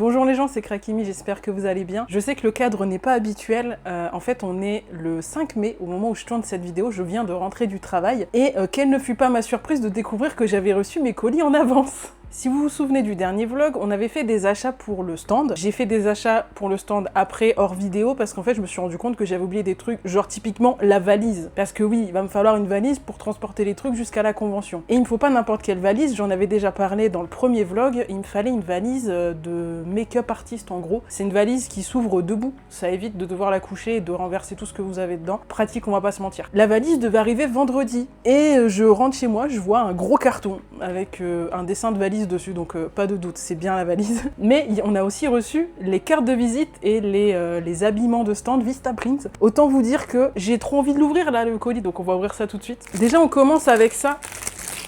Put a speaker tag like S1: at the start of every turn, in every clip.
S1: Bonjour les gens, c'est Krakimi, j'espère que vous allez bien. Je sais que le cadre n'est pas habituel, en fait on est le 5 mai, au moment où je tourne cette vidéo, je viens de rentrer du travail, et quelle ne fut pas ma surprise de découvrir que j'avais reçu mes colis en avance. Si vous vous souvenez du dernier vlog, on avait fait des achats pour le stand. J'ai fait des achats pour le stand après, hors vidéo, parce qu'en fait, je me suis rendu compte que j'avais oublié des trucs, genre typiquement la valise. Parce que oui, il va me falloir une valise pour transporter les trucs jusqu'à la convention. Et il me faut pas n'importe quelle valise, j'en avais déjà parlé dans le premier vlog, il me fallait une valise de make-up artiste en gros. C'est une valise qui s'ouvre debout, ça évite de devoir la coucher et de renverser tout ce que vous avez dedans. Pratique, on va pas se mentir. La valise devait arriver vendredi, et je rentre chez moi, je vois un gros carton avec un dessin de valise dessus, donc pas de doute, c'est bien la valise. Mais on a aussi reçu les cartes de visite et les habillements de stand Vistaprint. Autant vous dire que j'ai trop envie de l'ouvrir là, le colis, donc on va ouvrir ça tout de suite. Déjà on commence avec ça.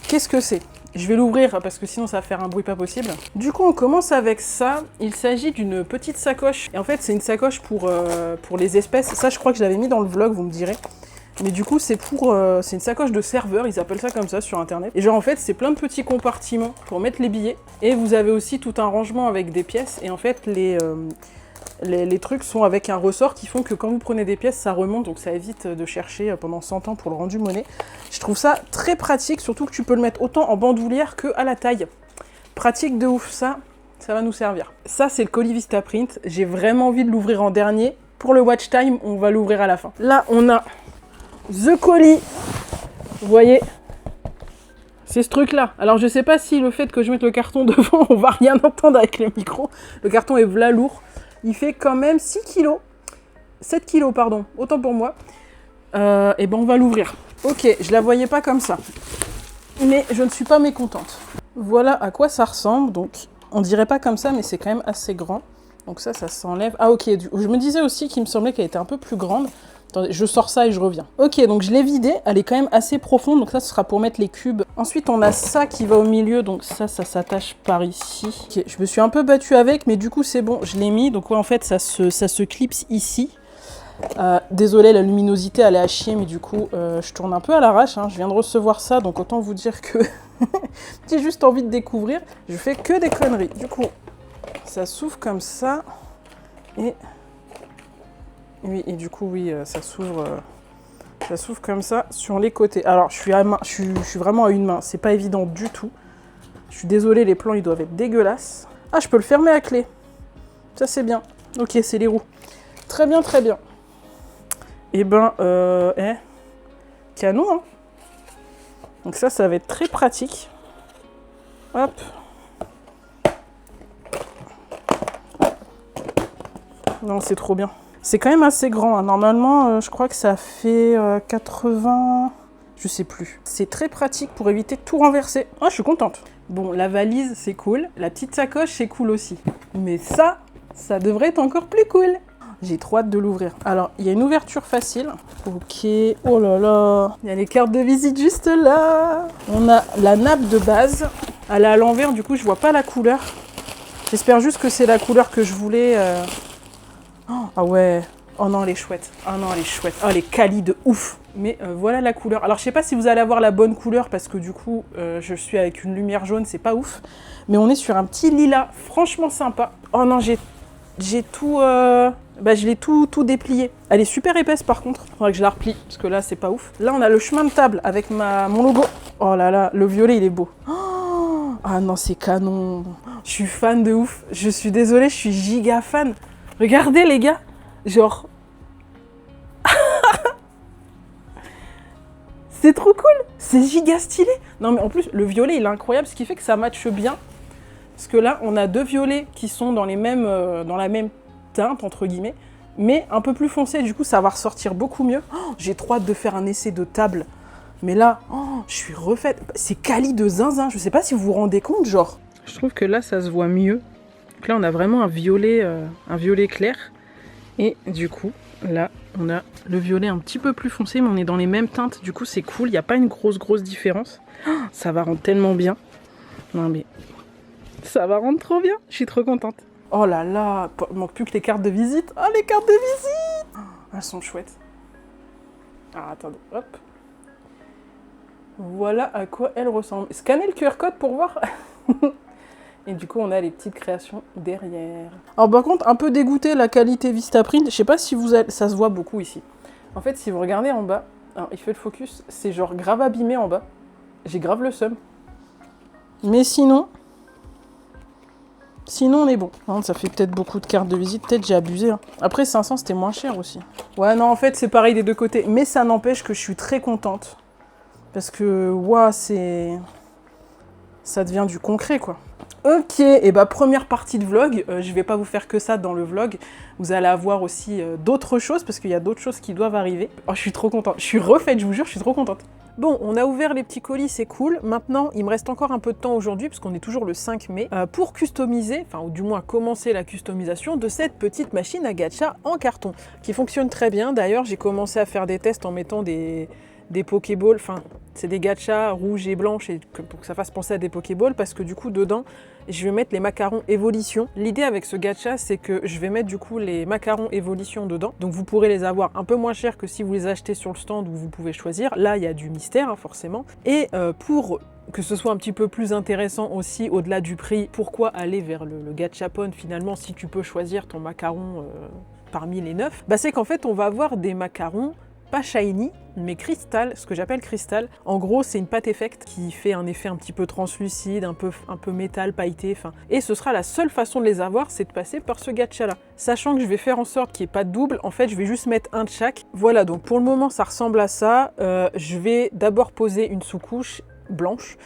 S1: Qu'est-ce que c'est ? Je vais l'ouvrir parce que sinon ça va faire un bruit pas possible. Du coup on commence avec ça. Il s'agit d'une petite sacoche. Et en fait c'est une sacoche pour les espèces. Ça je crois que je l'avais mis dans le vlog, vous me direz. Mais du coup, c'est une sacoche de serveur, ils appellent ça comme ça sur internet. Et genre en fait, c'est plein de petits compartiments pour mettre les billets. Et vous avez aussi tout un rangement avec des pièces. Et en fait, les trucs sont avec un ressort qui font que quand vous prenez des pièces, ça remonte. Donc ça évite de chercher pendant 100 ans pour le rendu monnaie. Je trouve ça très pratique, surtout que tu peux le mettre autant en bandoulière que à la taille. Pratique de ouf, ça va nous servir. Ça, c'est le colis Vistaprint. J'ai vraiment envie de l'ouvrir en dernier. Pour le watch time, on va l'ouvrir à la fin. Là, on a The colis, vous voyez, c'est ce truc-là. Alors je sais pas si le fait que je mette le carton devant, on va rien entendre avec le micro. Le carton est v'là lourd. Il fait quand même 6 kilos. 7 kilos, pardon, autant pour moi. Et ben on va l'ouvrir. Ok, je la voyais pas comme ça. Mais je ne suis pas mécontente. Voilà à quoi ça ressemble. Donc on dirait pas comme ça, mais c'est quand même assez grand. Donc ça s'enlève. Ah ok, je me disais aussi qu'il me semblait qu'elle était un peu plus grande. Attendez, je sors ça et je reviens. Ok, donc je l'ai vidée, elle est quand même assez profonde, donc ça, ce sera pour mettre les cubes. Ensuite, on a ça qui va au milieu, donc ça s'attache par ici. Ok, je me suis un peu battue avec, mais du coup, c'est bon, je l'ai mis. Donc ouais, en fait, ça se clipse ici. Désolée, la luminosité, elle est à chier, mais du coup, je tourne un peu à l'arrache. Hein. Je viens de recevoir ça, donc autant vous dire que j'ai juste envie de découvrir. Je fais que des conneries. Du coup, ça s'ouvre comme ça, et... Oui, et du coup, oui, ça s'ouvre comme ça sur les côtés. Alors, je suis vraiment à une main, c'est pas évident du tout. Je suis désolée, les plans, ils doivent être dégueulasses. Ah, je peux le fermer à clé. Ça, c'est bien. Ok, c'est les roues. Très bien, très bien. Et ben, canon, hein. Donc ça va être très pratique. Hop. Non, c'est trop bien. C'est quand même assez grand, hein. Normalement, je crois que ça fait 80... Je sais plus. C'est très pratique pour éviter de tout renverser. Ah, je suis contente. Bon, la valise, c'est cool. La petite sacoche, c'est cool aussi. Mais ça devrait être encore plus cool. J'ai trop hâte de l'ouvrir. Alors, il y a une ouverture facile. Ok. Oh là là. Il y a les cartes de visite juste là. On a la nappe de base. Elle est à l'envers, du coup, je vois pas la couleur. J'espère juste que c'est la couleur que je voulais... Ah ouais, oh non, elle est chouette. Ah non, elle est chouette. Oh, les qualis de ouf. Mais voilà la couleur. Alors, je sais pas si vous allez avoir la bonne couleur parce que du coup, je suis avec une lumière jaune, c'est pas ouf. Mais on est sur un petit lilas, franchement sympa. Oh non, j'ai tout... je l'ai tout déplié. Elle est super épaisse par contre. Faudrait que je la replie parce que là, c'est pas ouf. Là, on a le chemin de table avec mon logo. Oh là là, le violet, il est beau. Oh, ah non, c'est canon. Je suis fan de ouf. Je suis désolée, je suis giga fan. Regardez les gars, genre... c'est trop cool, c'est giga stylé. Non mais en plus, le violet, il est incroyable, ce qui fait que ça matche bien. Parce que là, on a deux violets qui sont dans la même teinte, entre guillemets, mais un peu plus foncé, du coup, ça va ressortir beaucoup mieux. Oh, j'ai trop hâte de faire un essai de table. Mais là, je suis refaite. C'est quali de zinzin, je sais pas si vous vous rendez compte, genre. Je trouve que là, ça se voit mieux. Donc là, on a vraiment un violet clair. Et du coup, là, on a le violet un petit peu plus foncé, mais on est dans les mêmes teintes. Du coup, c'est cool. Il n'y a pas une grosse différence. Oh, ça va rendre tellement bien. Non, mais ça va rendre trop bien. Je suis trop contente. Oh là là, il manque plus que les cartes de visite. Oh, les cartes de visite! Oh, elles sont chouettes. Ah, attendez, hop. Voilà à quoi elles ressemblent. Scannez le QR code pour voir. Et du coup, on a les petites créations derrière. Alors par contre, un peu dégoûté la qualité Vistaprint. Je sais pas si ça se voit beaucoup ici. En fait, si vous regardez en bas, alors il fait le focus, c'est genre grave abîmé en bas. J'ai grave le seum. Mais sinon on est bon. Non, ça fait peut-être beaucoup de cartes de visite. Peut-être j'ai abusé. Hein. Après, 500, c'était moins cher aussi. Ouais, non, en fait, c'est pareil des deux côtés. Mais ça n'empêche que je suis très contente. Parce que, ouah, ça devient du concret, quoi. Ok, et bah première partie de vlog, je vais pas vous faire que ça dans le vlog, vous allez avoir aussi d'autres choses, parce qu'il y a d'autres choses qui doivent arriver. Oh, je suis trop contente, je suis refaite, je vous jure, je suis trop contente. Bon, on a ouvert les petits colis, c'est cool. Maintenant, il me reste encore un peu de temps aujourd'hui, parce qu'on est toujours le 5 mai, pour customiser, enfin, ou du moins commencer la customisation de cette petite machine à gacha en carton, qui fonctionne très bien. D'ailleurs, j'ai commencé à faire des tests en mettant des Pokéballs, enfin, c'est des gachas rouges et blanches pour que ça fasse penser à des Pokéballs, parce que du coup, dedans, je vais mettre les macarons Evolution. L'idée avec ce gacha, c'est que je vais mettre du coup les macarons Evolution dedans, donc vous pourrez les avoir un peu moins cher que si vous les achetez sur le stand où vous pouvez choisir. Là, il y a du mystère, hein, forcément. Et pour que ce soit un petit peu plus intéressant aussi, au-delà du prix, pourquoi aller vers le gachapon finalement si tu peux choisir ton macaron parmi les 9, bah, c'est qu'en fait, on va avoir des macarons pas shiny, mais cristal, ce que j'appelle cristal. En gros, c'est une pâte effect qui fait un effet un petit peu translucide, un peu métal, pailleté, enfin. Et ce sera la seule façon de les avoir, c'est de passer par ce gacha-là. Sachant que je vais faire en sorte qu'il n'y ait pas de double, en fait, je vais juste mettre un de chaque. Voilà, donc pour le moment, ça ressemble à ça. Je vais d'abord poser une sous-couche blanche.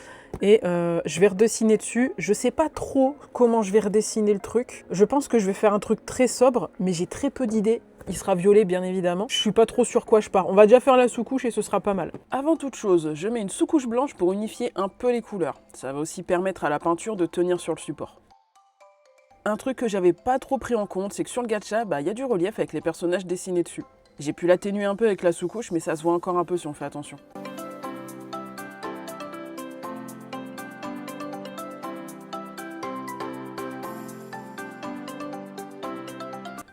S1: Et je vais redessiner dessus. Je sais pas trop comment je vais redessiner le truc. Je pense que je vais faire un truc très sobre, mais j'ai très peu d'idées. Il sera violet, bien évidemment. Je suis pas trop sur quoi je pars. On va déjà faire la sous-couche et ce sera pas mal. Avant toute chose, je mets une sous-couche blanche pour unifier un peu les couleurs. Ça va aussi permettre à la peinture de tenir sur le support. Un truc que j'avais pas trop pris en compte, c'est que sur le gacha, y a du relief avec les personnages dessinés dessus. J'ai pu l'atténuer un peu avec la sous-couche, mais ça se voit encore un peu si on fait attention.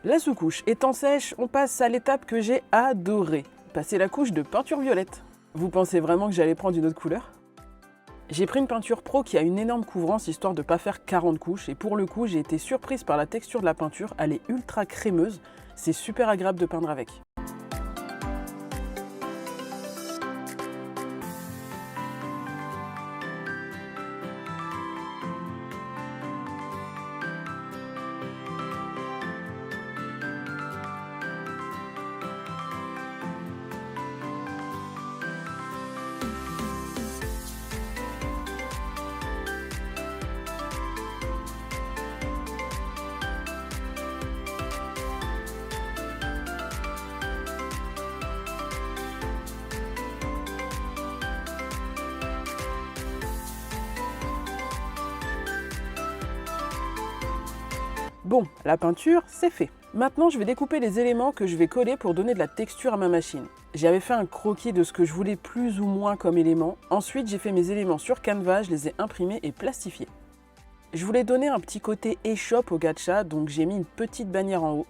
S1: La sous-couche étant sèche, on passe à l'étape que j'ai adorée. Passer la couche de peinture violette. Vous pensez vraiment que j'allais prendre une autre couleur? J'ai pris une peinture pro qui a une énorme couvrance histoire de pas faire 40 couches et pour le coup j'ai été surprise par la texture de la peinture, elle est ultra crémeuse, c'est super agréable de peindre avec. Bon, la peinture, c'est fait. Maintenant, je vais découper les éléments que je vais coller pour donner de la texture à ma machine. J'avais fait un croquis de ce que je voulais plus ou moins comme éléments. Ensuite, j'ai fait mes éléments sur Canva, je les ai imprimés et plastifiés. Je voulais donner un petit côté échoppe au gacha, donc j'ai mis une petite bannière en haut.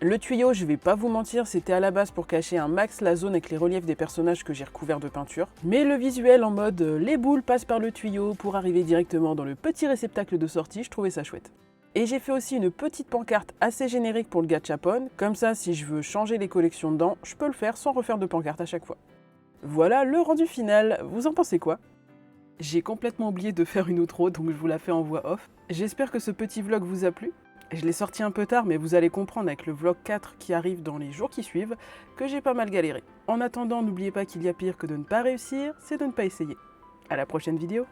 S1: Le tuyau, je vais pas vous mentir, c'était à la base pour cacher un max la zone avec les reliefs des personnages que j'ai recouverts de peinture. Mais le visuel en mode les boules passent par le tuyau pour arriver directement dans le petit réceptacle de sortie, je trouvais ça chouette. Et j'ai fait aussi une petite pancarte assez générique pour le gachapon, comme ça si je veux changer les collections dedans, je peux le faire sans refaire de pancarte à chaque fois. Voilà le rendu final, vous en pensez quoi? J'ai complètement oublié de faire une outro, donc je vous la fais en voix off. J'espère que ce petit vlog vous a plu. Je l'ai sorti un peu tard, mais vous allez comprendre avec le vlog 4 qui arrive dans les jours qui suivent que j'ai pas mal galéré. En attendant, n'oubliez pas qu'il y a pire que de ne pas réussir, c'est de ne pas essayer. À la prochaine vidéo.